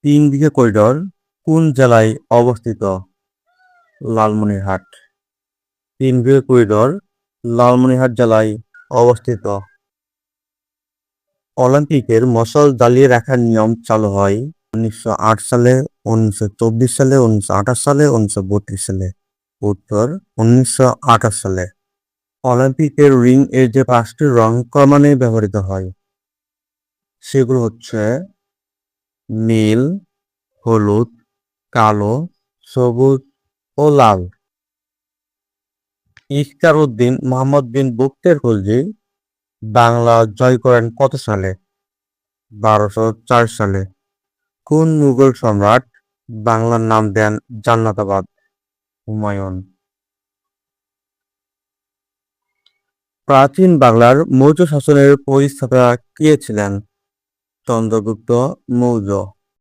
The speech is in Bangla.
তিন বিঘা করিডোর কোন জেলায় অবস্থিত? লালমনিরহাট। তিন বিঘা করিডোর লালমনিরহাট জেলায় অবস্থিত। অলিম্পিকের মশাল জ্বালিয়ে রাখার নিয়ম চালু হয় 1908 সালে, 1924 সালে, 1928 সালে, 1932 সালে। উত্তর 1928 সালে। অলিম্পিকের রিং এর যে 5টি রং ক্রমান্বয়ে ব্যবহৃত হয় সেগুলো হচ্ছে নীল, হলুদ, কালো, সবুজ ও লাল। ইখতিয়ার উদ্দিন মোহাম্মদ বিন বখতিয়ার খলজি বাংলা জয় করেন কত সালে? 1204 সালে। কোন মুঘল সম্রাট বাংলার নাম দেন জান্নাতাবাদ? হুমায়ুন। প্রাচীন বাংলার মৌর্য শাসনের প্রতিষ্ঠাতা কে ছিলেন? চন্দ্রগুপ্ত মৌর্য।